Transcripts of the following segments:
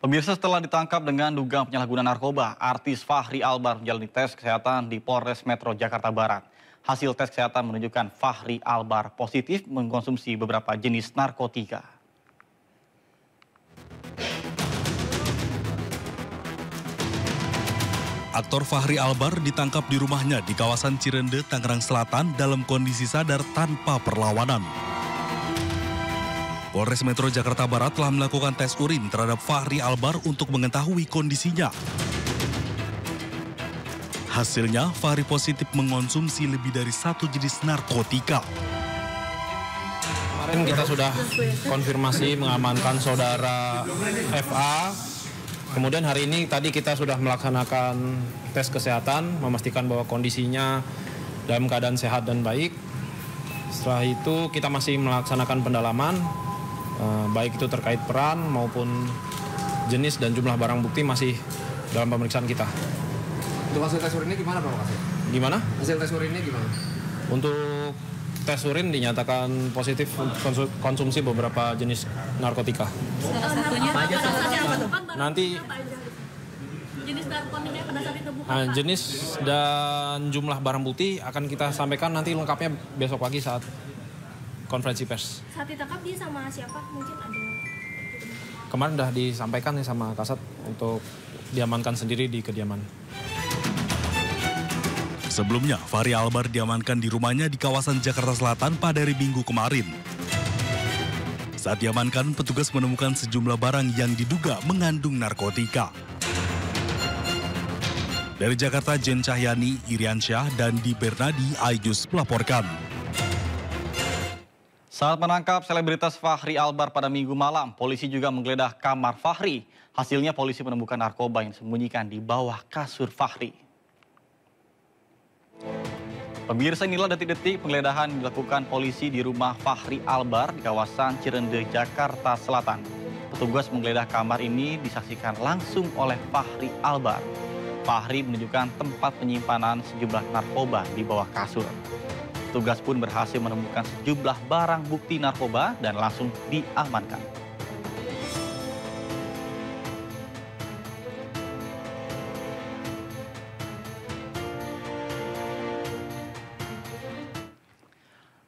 Pemirsa, setelah ditangkap dengan dugaan penyalahgunaan narkoba, artis Fachri Albar menjalani tes kesehatan di Polres Metro Jakarta Barat. Hasil tes kesehatan menunjukkan Fachri Albar positif mengkonsumsi beberapa jenis narkotika. Aktor Fachri Albar ditangkap di rumahnya di kawasan Cirende, Tangerang Selatan dalam kondisi sadar tanpa perlawanan. Polres Metro Jakarta Barat telah melakukan tes urin terhadap Fachri Albar untuk mengetahui kondisinya. Hasilnya, Fachri positif mengonsumsi lebih dari 1 jenis narkotika. Kemarin kita sudah konfirmasi mengamankan saudara FA. Kemudian hari ini tadi kita sudah melaksanakan tes kesehatan, memastikan bahwa kondisinya dalam keadaan sehat dan baik. Setelah itu kita masih melaksanakan pendalaman, baik itu terkait peran maupun jenis dan jumlah barang bukti masih dalam pemeriksaan kita. Untuk hasil tes urinnya gimana Pak Kasih? Gimana? Hasil tes urinnya gimana? Untuk tes urin dinyatakan positif konsumsi beberapa jenis narkotika. Nanti jenis dan jumlah barang bukti akan kita sampaikan nanti lengkapnya besok pagi saat konferensi pers. Saat ditangkap dia sama siapa? Mungkin ada. Kemarin sudah disampaikan nih sama Kasat untuk diamankan sendiri di kediaman. Sebelumnya, Fachri Albar diamankan di rumahnya di kawasan Jakarta Selatan pada hari Minggu kemarin. Saat diamankan, petugas menemukan sejumlah barang yang diduga mengandung narkotika. Dari Jakarta, Jen Cahyani, Iriansyah, dan Di Bernadi, iNews melaporkan. Saat menangkap selebritas Fachri Albar pada Minggu malam, polisi juga menggeledah kamar Fachri. Hasilnya polisi menemukan narkoba yang disembunyikan di bawah kasur Fachri. Pemirsa, inilah detik-detik penggeledahan dilakukan polisi di rumah Fachri Albar di kawasan Cirende, Jakarta Selatan. Petugas menggeledah kamar ini disaksikan langsung oleh Fachri Albar. Fachri menunjukkan tempat penyimpanan sejumlah narkoba di bawah kasur. Petugas pun berhasil menemukan sejumlah barang bukti narkoba dan langsung diamankan.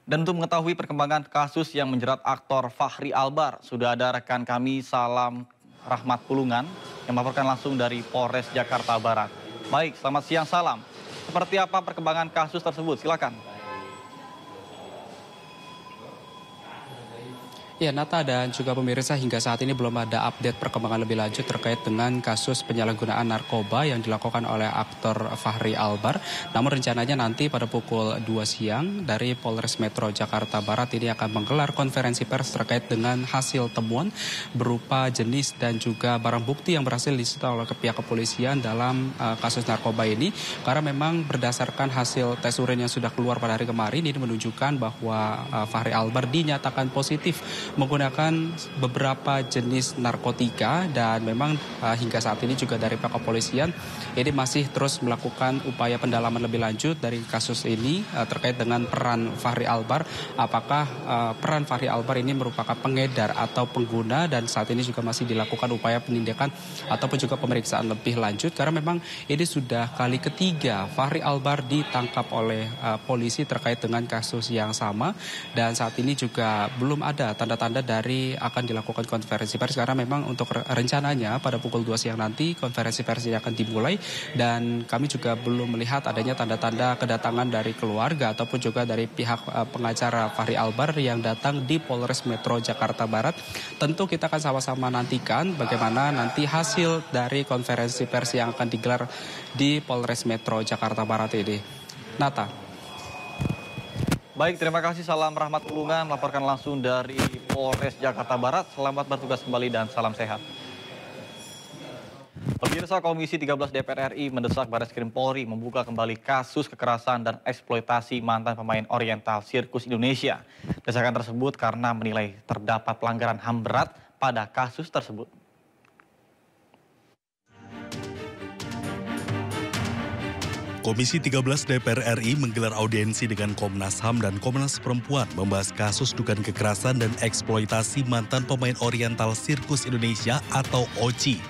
Dan untuk mengetahui perkembangan kasus yang menjerat aktor Fachri Albar, sudah ada rekan kami Salam Rahmat Pulungan yang melaporkan langsung dari Polres Jakarta Barat. Baik, selamat siang Salam. Seperti apa perkembangan kasus tersebut? Silakan. Ya, Nata dan juga pemirsa, hingga saat ini belum ada update perkembangan lebih lanjut terkait dengan kasus penyalahgunaan narkoba yang dilakukan oleh aktor Fachri Albar. Namun rencananya nanti pada pukul 2 siang dari Polres Metro Jakarta Barat ini akan menggelar konferensi pers terkait dengan hasil temuan berupa jenis dan juga barang bukti yang berhasil disita oleh pihak kepolisian dalam kasus narkoba ini. Karena memang berdasarkan hasil tes urin yang sudah keluar pada hari kemarin, ini menunjukkan bahwa Fachri Albar dinyatakan positif menggunakan beberapa jenis narkotika, dan memang hingga saat ini juga dari pihak kepolisian ini masih terus melakukan upaya pendalaman lebih lanjut dari kasus ini terkait dengan peran Fachri Albar. Apakah peran Fachri Albar ini merupakan pengedar atau pengguna, dan saat ini juga masih dilakukan upaya penindakan ataupun juga pemeriksaan lebih lanjut karena memang ini sudah kali ketiga Fachri Albar ditangkap oleh polisi terkait dengan kasus yang sama, dan saat ini juga belum ada tanda-tanda dari akan dilakukan konferensi pers karena memang untuk rencananya pada pukul 2 siang nanti konferensi pers ini akan dimulai, dan kami juga belum melihat adanya tanda-tanda kedatangan dari keluarga ataupun juga dari pihak pengacara Fachri Albar yang datang di Polres Metro Jakarta Barat. Tentu kita akan sama-sama nantikan bagaimana nanti hasil dari konferensi pers yang akan digelar di Polres Metro Jakarta Barat ini. Nata. Baik, terima kasih Salam Rahmat Pulungan melaporkan langsung dari Polres Jakarta Barat. Selamat bertugas kembali dan salam sehat. Pemirsa, Komisi 13 DPR RI mendesak Barreskrim Polri membuka kembali kasus kekerasan dan eksploitasi mantan pemain oriental Sirkus Indonesia. Desakan tersebut karena menilai terdapat pelanggaran HAM berat pada kasus tersebut. Komisi 13 DPR RI menggelar audiensi dengan Komnas HAM dan Komnas Perempuan membahas kasus dugaan kekerasan dan eksploitasi mantan pemain Oriental Sirkus Indonesia atau OCI.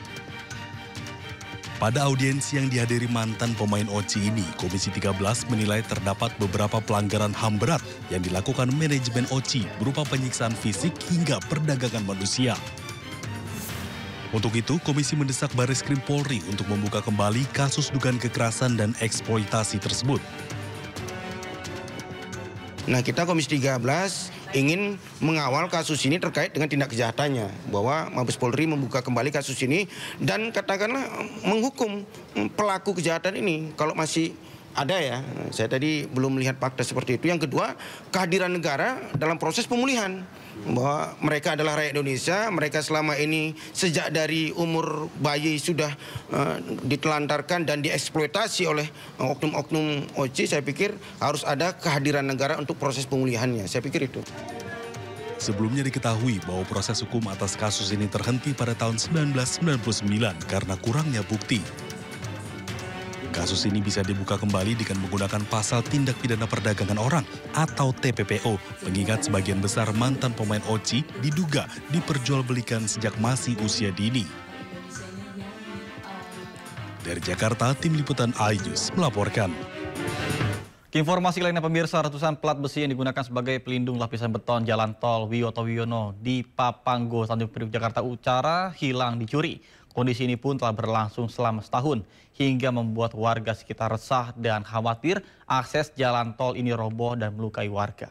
Pada audiensi yang dihadiri mantan pemain OCI ini, Komisi 13 menilai terdapat beberapa pelanggaran HAM berat yang dilakukan manajemen OCI berupa penyiksaan fisik hingga perdagangan manusia. Untuk itu, Komisi mendesak Barreskrim Polri untuk membuka kembali kasus dugaan kekerasan dan eksploitasi tersebut. Nah, kita Komisi 13 ingin mengawal kasus ini terkait dengan tindak kejahatannya, bahwa Mabes Polri membuka kembali kasus ini dan katakanlah menghukum pelaku kejahatan ini kalau masih ada ya. Saya tadi belum melihat fakta seperti itu. Yang kedua, kehadiran negara dalam proses pemulihan. Bahwa mereka adalah rakyat Indonesia, mereka selama ini sejak dari umur bayi sudah ditelantarkan dan dieksploitasi oleh oknum-oknum OCI. Saya pikir harus ada kehadiran negara untuk proses pemulihannya. Saya pikir itu. Sebelumnya diketahui bahwa proses hukum atas kasus ini terhenti pada tahun 1999 karena kurangnya bukti. Kasus ini bisa dibuka kembali dengan menggunakan pasal tindak pidana perdagangan orang atau TPPO, mengingat sebagian besar mantan pemain OCI diduga diperjualbelikan sejak masih usia dini. Dari Jakarta, Tim Liputan iNews melaporkan. Informasi lainnya pemirsa, ratusan plat besi yang digunakan sebagai pelindung lapisan beton Jalan Tol Wiyoto Wiono di Papanggo, Tanjung Priok, Jakarta Utara hilang dicuri. Kondisi ini pun telah berlangsung selama setahun hingga membuat warga sekitar resah dan khawatir akses jalan tol ini roboh dan melukai warga.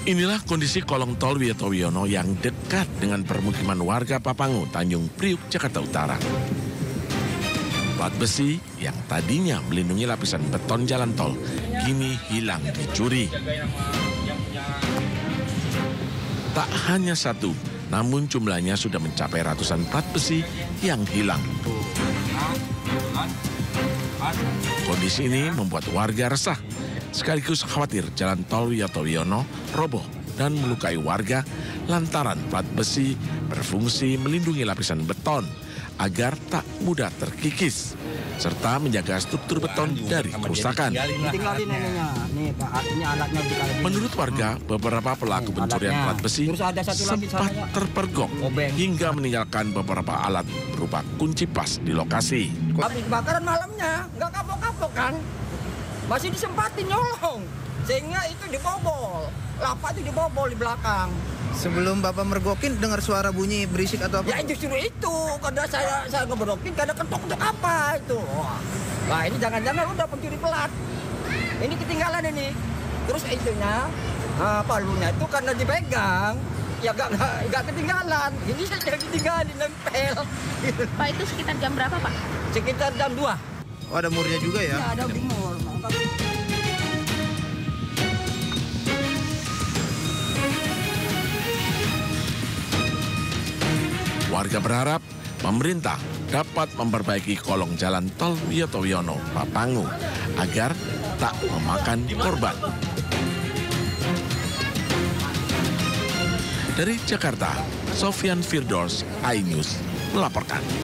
Inilah kondisi kolong tol Wiyoto Wiono yang dekat dengan permukiman warga Papanggo, Tanjung Priok, Jakarta Utara. Plat besi yang tadinya melindungi lapisan beton jalan tol kini hilang dicuri. Tak hanya satu, namun jumlahnya sudah mencapai ratusan plat besi yang hilang. Kondisi ini membuat warga resah, sekaligus khawatir jalan tol Wiyoto Wiono roboh dan melukai warga lantaran plat besi berfungsi melindungi lapisan beton agar tak mudah terkikis, serta menjaga struktur beton dari kerusakan. Menurut warga, beberapa pelaku pencurian plat besi sempat terpergok hingga meninggalkan beberapa alat berupa kunci pas di lokasi. Habis kebakaran malamnya, nggak kapok-kapok kan? Masih disempatin nyolong, sehingga itu dibobol. Lapak itu dibobol di belakang. Sebelum Bapak mergokin dengar suara bunyi berisik atau apa? Ya justru itu, karena saya ngebrokin, karena ketok-ketok apa itu. Nah ini jangan-jangan udah pencuri pelat. Ini ketinggalan ini. Terus itunya, palunya itu karena dipegang, ya nggak ketinggalan. Ini saya ketinggalan, nempel. Pak, itu sekitar jam berapa, Pak? Sekitar jam 2. Oh, ada umurnya juga ya? Ya, ada umur. Warga berharap pemerintah dapat memperbaiki kolong jalan tol Wiyoto Wiono, Papanggo agar tak memakan korban. Dari Jakarta, Sofyan Firdaus, iNews melaporkan.